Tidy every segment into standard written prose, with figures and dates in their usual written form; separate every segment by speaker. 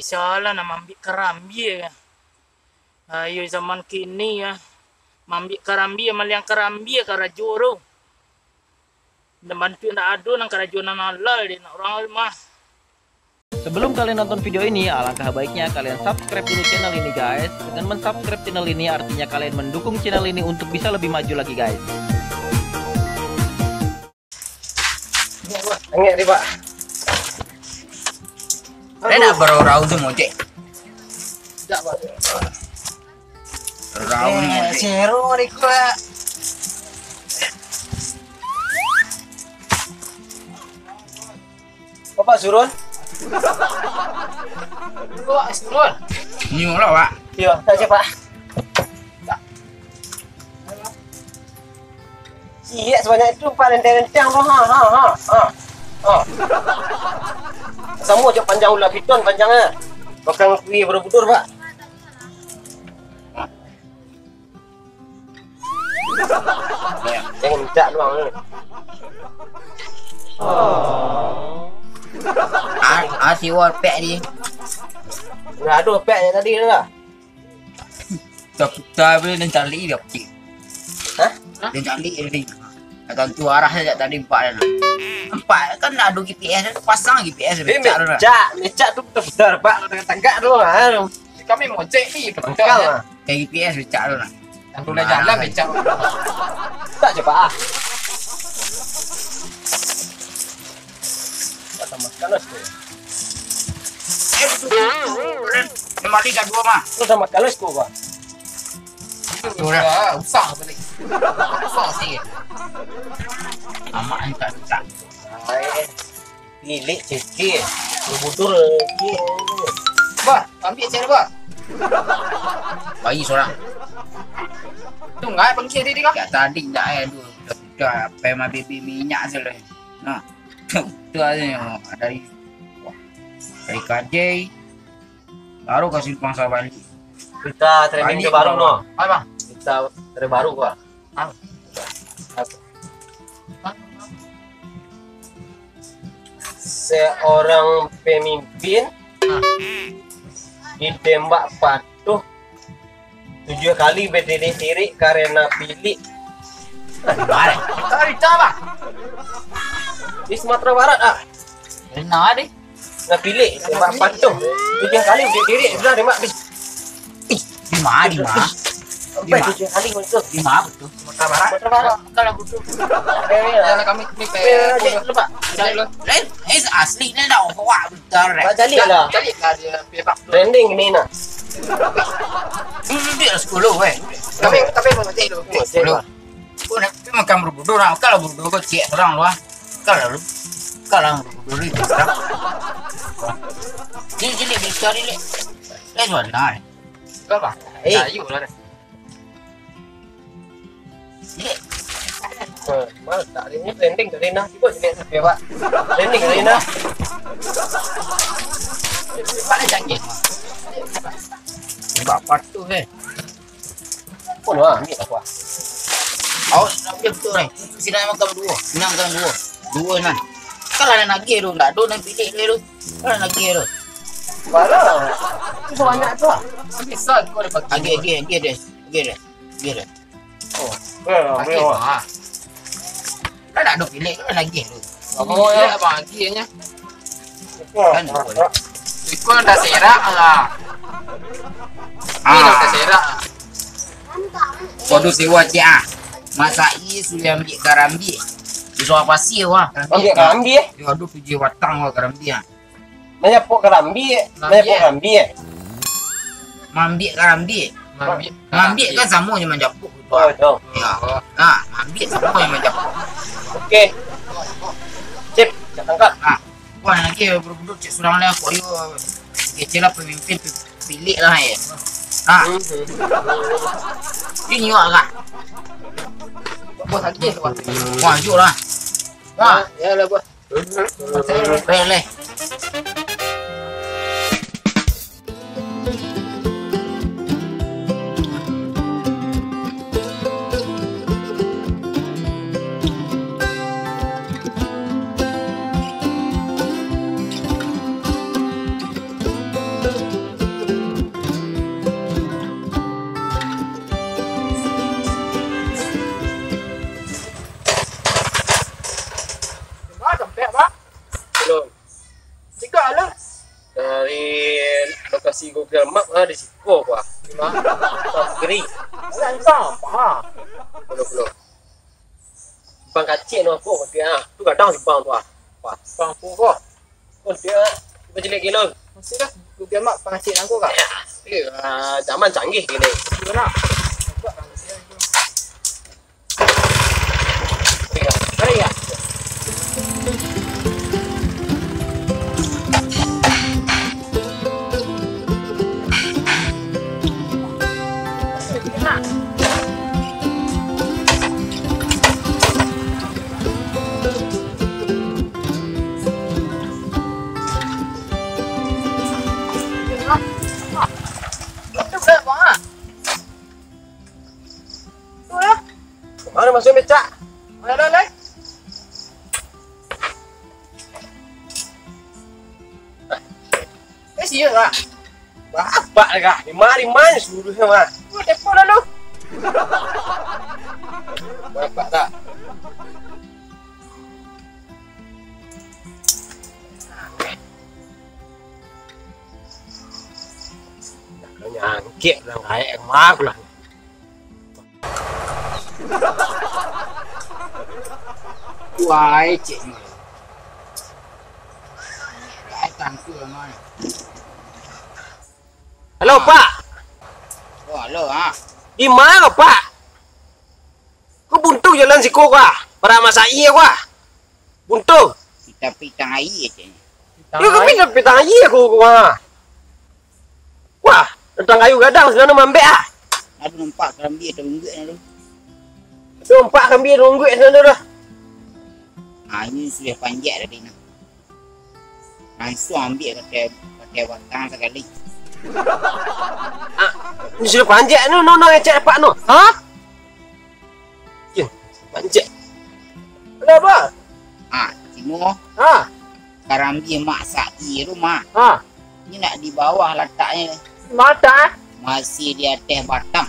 Speaker 1: Salah nak ambil kerambi ya. Ayo zaman kini ya. Ambil kerambi maliang kerambi ya karajoro. Dan bantu nak adu nang karajonan halal di nak orang mah.
Speaker 2: Sebelum kalian nonton video ini, alangkah baiknya kalian subscribe dulu channel ini guys. Dengan mensubscribe channel ini artinya kalian mendukung channel ini untuk bisa lebih maju lagi guys.
Speaker 3: Angin ni pak.
Speaker 4: Dia nak berau-rau tu mocek.
Speaker 3: Tak pak.
Speaker 4: Rau ni mocek.
Speaker 3: Seru ni kuat. Bapak Surun. Bapak Surun.
Speaker 4: Ni lah pak.
Speaker 3: Ya, tak siapa. Iya sebanyak itu pak rentang-rentang tu ha. Sama je panjang ulah piton panjangnya. Bukan kuih berbudur pak. Jangan minta doang ni.
Speaker 4: Siwal pek ni.
Speaker 3: Dah ada peknya tadi dah.
Speaker 4: Tak boleh dan cari dia kecil.
Speaker 3: Hah?
Speaker 4: Dan cari dia. Atau tu arah saja tadi empat dah. Empat kan ada GPS pasang GPS
Speaker 3: Becak tu betul pak. Tegak tu lah.
Speaker 1: Kami mocek ni
Speaker 3: Tengkal lah.
Speaker 4: Kayak GPS becak tu lah.
Speaker 1: Yang boleh jalan becak.
Speaker 3: Tak cepat ah. Kata makan lah tu.
Speaker 4: Memang liga dua mah.
Speaker 3: Tu dah makan lah tu pak.
Speaker 1: Usah balik.
Speaker 4: Usah sikit. Amak ni tak becak.
Speaker 3: Pilih cekik. Berbudur cekik.
Speaker 1: Bah, ambil saya bah.
Speaker 4: Bagi seorang.
Speaker 1: Tu ngai pengkir dia kan?
Speaker 4: Kat tadi tak dah pema baby minyak saja. Nah. Tu aja dari KJ baru kasih pangsa balik.
Speaker 3: Kita training ke baru no.
Speaker 1: Apa?
Speaker 3: Kita terbaru pak. Seorang pemimpin ditembak patuh 7 kali berdiri diri karena pilih.
Speaker 4: Balik.
Speaker 1: Cerita bah.
Speaker 3: Di Sumatera Barat ah.
Speaker 1: Benar deh.
Speaker 3: Nak pilih tembak patuh 7 kali berdiri diri sudah tembak habis.
Speaker 4: Di mana?
Speaker 3: Sampai 7 kali untuk
Speaker 4: Di mana betul?
Speaker 1: Sumatera Barat.
Speaker 3: Sumatera Barat.
Speaker 1: Kalau betul.
Speaker 3: Ya
Speaker 1: Kami ni
Speaker 3: lu pak.
Speaker 1: Cari lu.
Speaker 4: Asli ni dah awak betul rek.
Speaker 3: Pak Jalil lah.
Speaker 1: Cari lah dia pebak.
Speaker 3: Trending ni nak.
Speaker 4: Dulu dia 10 weh.
Speaker 1: Tapi mau mati dulu.
Speaker 4: 10. Kau nak makan berbudur orang. Kalau berbudur kau cek orang lu ah. Kalau berbudur itu orang. Jadi bisa ni le. Lain mana?
Speaker 1: Apa? Ayu lah.
Speaker 3: Mal tak ini trending dari nah. Cuba sini saya pak. Trending dari nah.
Speaker 1: Pak jangan.
Speaker 4: Sebab patuh eh.
Speaker 3: Pun wah, ambil aku.
Speaker 4: Awak nak dia betul ni. Sini makan dua. Senangkan dua. Dua nan. Kalau nak lagi tu, tak ada nak pilih dia tu. Kalau nak lagi tu.
Speaker 3: Balah. Itu banyak tu ah.
Speaker 1: Bisa kau dapat.
Speaker 4: Lagi dia.
Speaker 3: Oh,
Speaker 1: Okey.
Speaker 4: Kan tak ada pilih kan lagi tu.
Speaker 1: Oh ya bagi nya.
Speaker 4: Kan.
Speaker 1: Ikut dah serak lah. Ini dah serak.
Speaker 4: Kodu sewa dia. Masa i sudah ambil garambi. Di soal pasir wah.
Speaker 3: Ambil kerambi eh.
Speaker 4: Dia ada 7 watang wah garambi ah.
Speaker 3: Menyapuk kerambi eh. Menyapuk kerambi eh.
Speaker 4: Mambik garambi. Mambik kan sama je menjapuk.
Speaker 3: Oh, betul.
Speaker 4: Ya. Nah, mambik sama je menjapuk.
Speaker 3: Okey. Sip, saya tangkap.
Speaker 4: Ah. Wah, lagi berbudur cek surang lah aku ayo. Kecelah pemimpin pilih lah ya. Ah. Ini awak kah?
Speaker 1: Buat lagi tu.
Speaker 4: Wah, jujur lah. Wah,
Speaker 1: Ya lah buat.
Speaker 4: boleh.
Speaker 3: masih Google Map di siko gua. Geri.
Speaker 1: Langsung apa?
Speaker 3: Belum. Bang kacik no aku dia. Tu kadang si bang tu ah. Wah,
Speaker 1: Bang pukul.
Speaker 3: pun dia berjelek gila.
Speaker 1: Masih dah. Google Map pengacik aku kak.
Speaker 3: Zaman canggih gini.
Speaker 1: Gimana? Baik ya.
Speaker 3: Mana masuk becak?
Speaker 1: Lai. Siapa kak?
Speaker 3: Apa dah? Di mana suruh mah?
Speaker 1: Buat telefon lalu.
Speaker 3: Bapak tak? Nyangkit lah kayak mak lah.
Speaker 4: Wah, cik ni. Datang tu mana?
Speaker 3: Halo Pak,
Speaker 4: Wah, lo ah.
Speaker 3: di mana Pak? Kau buntu jalan siku kah? Para masa iya kah? Buntu?
Speaker 4: Kita pitang air cik ni.
Speaker 3: Ya kami dah pitang iya aku kah? Wah, tentang kayu gadang sekarang mambek ah.
Speaker 4: Ada nampak kerambi atau unggit ni tu.
Speaker 3: Dompak kami nunggu sana dah.
Speaker 4: Ah, ini sudah panjat tadi nak. Langsung ambil kata batang sekali.
Speaker 3: Ini sudah panjat no ngecek Pak no. Ha? Ya, panjat. Kenapa?
Speaker 4: Ah, Cimo,
Speaker 3: Ha?
Speaker 4: kerambi mak sa'i tu mak.
Speaker 3: Ha?
Speaker 4: Ini nak di bawah letaknya.
Speaker 1: Mata.
Speaker 4: Masih di atas batang.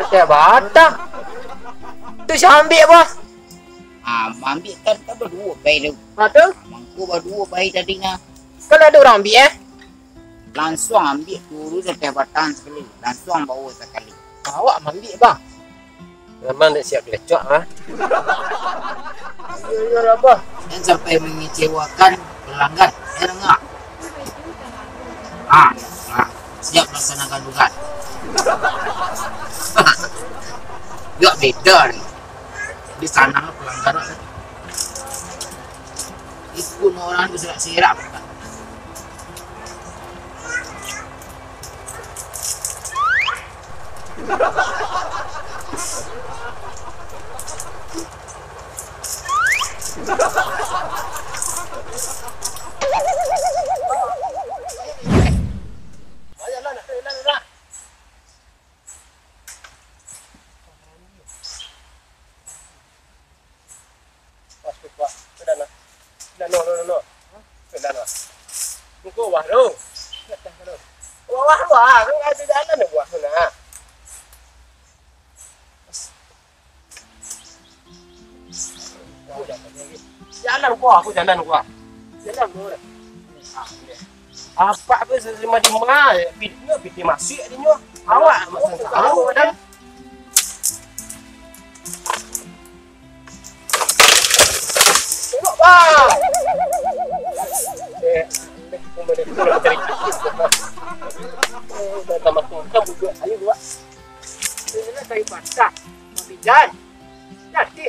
Speaker 1: Kita batang. Tu saya ambil bos.
Speaker 4: Ah, ambil kan berdua bayi tu.
Speaker 1: Mata.
Speaker 4: Mangku berdua bayi tadi nak.
Speaker 1: Kalau ada orang ambil
Speaker 4: Langsung ambil dulu di atas batang sekali. Langsung bawa sekali.
Speaker 1: Awak ambil bang.
Speaker 3: Memang dah siap lecok ha?
Speaker 1: Ya lah bang.
Speaker 4: Dan sampai mengecewakan pelanggan. Ya dengar. Ah, siap laksanakan tugas. Gak beda ni. Di sana pelanggaran. Ikut orang tu serak-serak.
Speaker 3: Wah, kan ada jalan dah buat sana. Jalan gua, aku jalan gua. Jalan gua. Apa apa sesama di mana? Piti masuk di nyo. Awak masuk tahu dah. Tengok bang. Pulang cari dah tambah tungkam juga. Ayo buat.
Speaker 1: Ini kayu batang. Mabijan. Jadi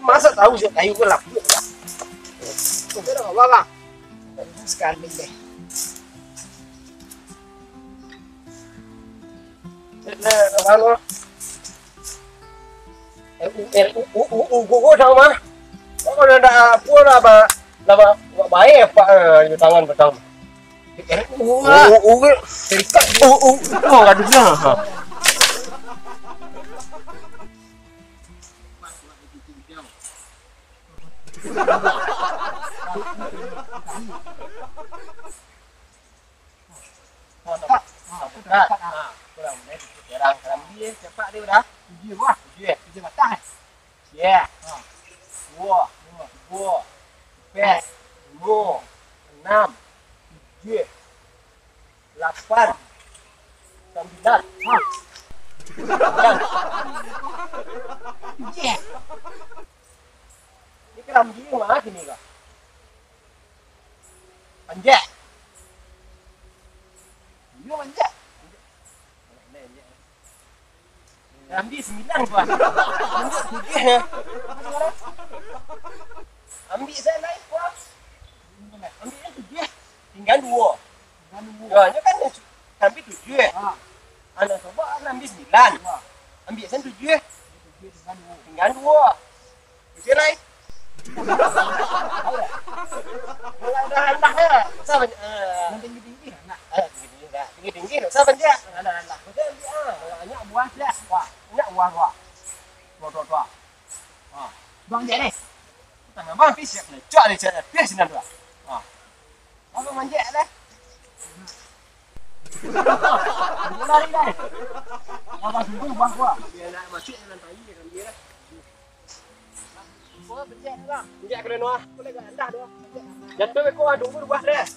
Speaker 3: Masa tahu je kayu gelap tu.
Speaker 1: Kita dah bawa bang. Sekali deh.
Speaker 3: Ano? Gua sama. Kau ada apa lah ba baik apa di tangan betang. Terikat. Gaduh lah. Orang kerambi cepat dia dah. Tujuh wah. Tujuh batang. Ya. Dua. Empat. 5. 6. 7. 8, 9.
Speaker 4: Je.
Speaker 3: Ini kerambi mana sini kah? Panjat.
Speaker 4: Yo manjat.
Speaker 3: Kerambi 9 gua. Ambil 7 ya. Ambil saya naik gua. Ambil yang 7. Tinggal 2. Ya, ini kan kerambi 7 ya. Anak coba kerambi 9. Ambil saya 7. Tinggal 2. Bisa naik. Dah ya. Sama tinggi-tinggi nak. Tinggi-tinggi nak. Sama dia. Betul dia. Banyak buah dah. Wah, banyak buah gua. Tua.
Speaker 4: Bang je ni.
Speaker 3: Tengah bang fish nak cak ni cak fish sini tu. Abang manjat dah. Lari dah. Abang tunggu buah gua. Dia nak masuk dalam tahi kan dia dah. Buah berjak bang. Berjak kena nuah. Boleh ke anda tu? Jatuh ke kau tunggu buah dah.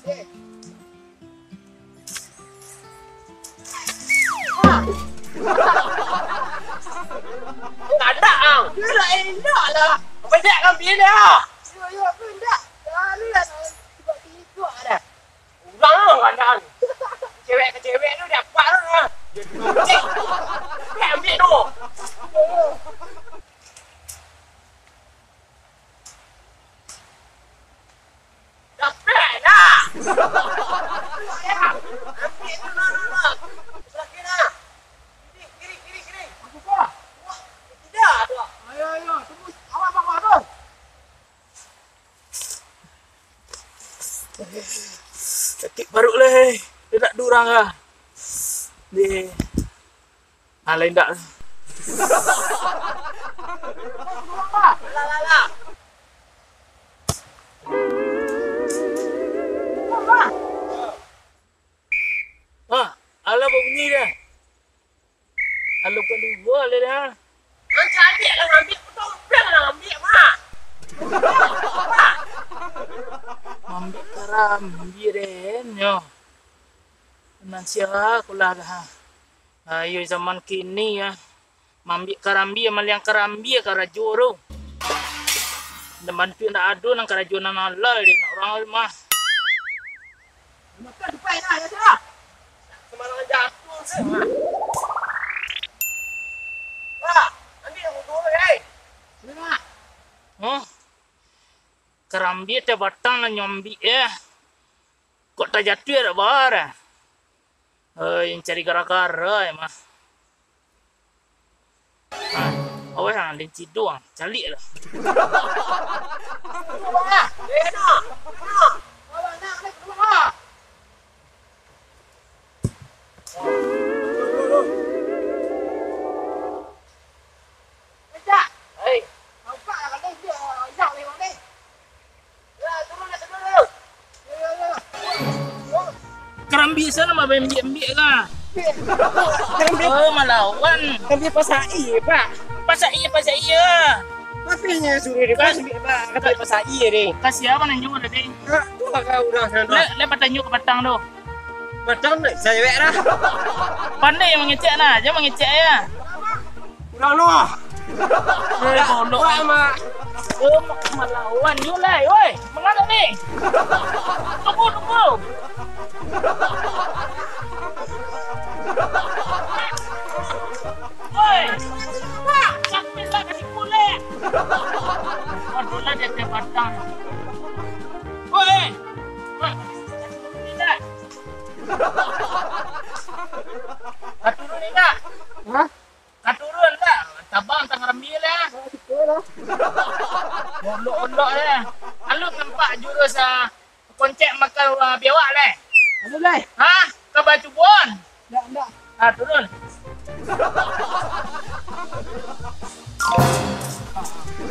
Speaker 3: Tak ada ah. Dia nak elak lah. Berjak kan biar dia. Yo berjak. Lalu dah tiba-tiba dah. Ulang kan. Cewek ke cewek tu dapat lah. Dia cek. Dia ambil tu. Dapat lah. Ambil tu lah. Selagi lah. Kiri. Aku buah. Tidak tu. Ayo. Tunggu. Awak bawah tu.
Speaker 1: Ketik baru leh. Dia nak durang lah. Dia. Lain tak.
Speaker 3: Lah.
Speaker 1: Alah bunyi dah. Alah kedua le dah.
Speaker 3: Macam ambil lah ambil potong plan lah ambil mak.
Speaker 1: Ambil kerambi den yo. Nansia kula dah. Ayo zaman kini ya. Ambil kerambi amal yang kerambi karajo ro. Dan bantu nak adu nang karajo nang alai dia nak orang mah.
Speaker 3: Makan depan lah ya sudah. Semarangan jatuh se. Wah, ambil yang dua eh. Sini.
Speaker 1: Kerambi te batang na nyombi ya. Kok tak jatuh ada bar. Yang cari gara-gara mah. Awak yang linci doang, calik lah.
Speaker 3: Wah, nak. Awak nak keluar. Ejak.
Speaker 1: Hei,
Speaker 3: Nampak lah kat dia. Ejak lewat ni. Ya, turun. Yo.
Speaker 1: kerambi sana mah ambil kah? Malawan.
Speaker 3: Kerambi pasal pak.
Speaker 1: Pasal iya.
Speaker 3: Apanya suruh dia kasih kata pasal ni.
Speaker 1: Kasih apa nang juga tadi?
Speaker 3: Tu lah kau dah sana.
Speaker 1: Lepas tanya ke batang tu.
Speaker 3: Betul ni saya wek dah.
Speaker 1: Pandai yang mengecek nah, jangan mengecek ya.
Speaker 3: Udah lu.
Speaker 1: Bodoh.
Speaker 3: Mak.
Speaker 1: Malawan you lah, oi. Mengapa ni? Tunggu. Oi. Pak, sampai lah kasih kulit. Waduh lah dia ke batang. Oi. Tidak. Katurun ni tak?
Speaker 3: Hah?
Speaker 1: Katurun tak? Tabang tang rambil lah. Olok-olok lah. Alu nampak jurus koncek makan biawak lah.
Speaker 3: Aduh lai.
Speaker 1: Ha? Ke baju bon?
Speaker 3: Tak.
Speaker 1: Turun.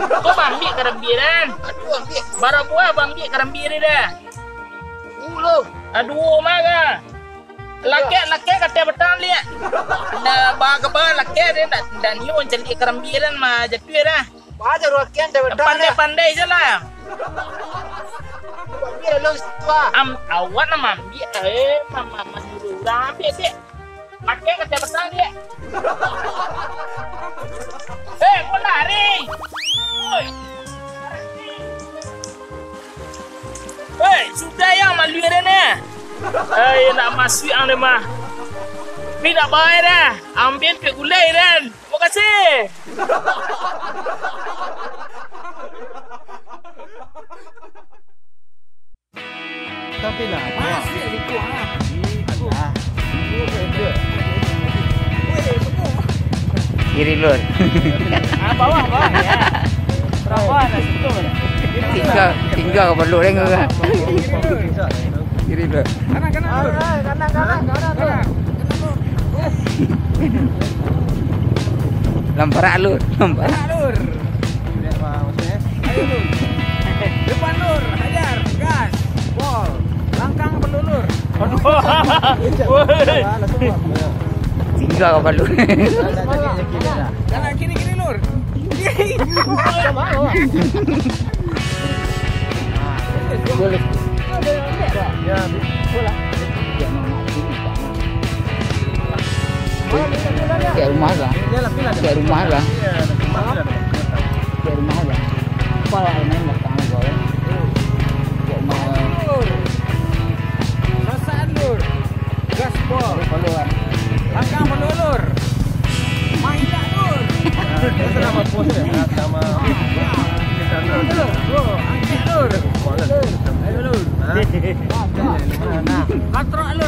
Speaker 1: Kau ambil kerambi kan?
Speaker 3: Aduh ambil.
Speaker 1: Barang buah ambil kerambi ni dah.
Speaker 3: Lu.
Speaker 1: Aduh, maga. Laki kata betul lihat. Nah, baga laki dia dan you cari kerambi kan mah jatuh dah.
Speaker 3: Baca ruakian dah betul.
Speaker 1: Pandai je lah.
Speaker 3: ambil lo situ ah.
Speaker 1: Awak nama ambil, mama nyuruh orang ambil sih. Pakai kata besar dia. Kau lari. Oi. Sudah yang malu dah ni. Nak masuk ang ni mah. Mi tak baik dah. Ambil pek gulai dah. Terima kasih.
Speaker 2: Tapi lah.
Speaker 4: Masih itu ah. Kiri lur.
Speaker 1: Bawah ya. Berapa nak situ mana?
Speaker 4: Tinggal ke perlu dengar kan? Kiri lur. Kanan. Lamparak lur.
Speaker 2: Ayo lur. Depan lur, hajar, gas, bol, langkang perlu lur.
Speaker 4: Tinggal ke perlu.
Speaker 2: Kanan kiri lur.
Speaker 4: Boleh.
Speaker 2: Ya, bola.
Speaker 4: Kayak rumah lah. Kayak rumah lah. Kayak rumah lah. Apa yang main belakang gol? Kayak mau.
Speaker 2: Rasaan lur. Gas bol.
Speaker 4: Keluar.
Speaker 2: Langkang perlu lur. Main tak lur. Itu nama bos ya. Nama angkat lur. Ayo lur. Katrok lur.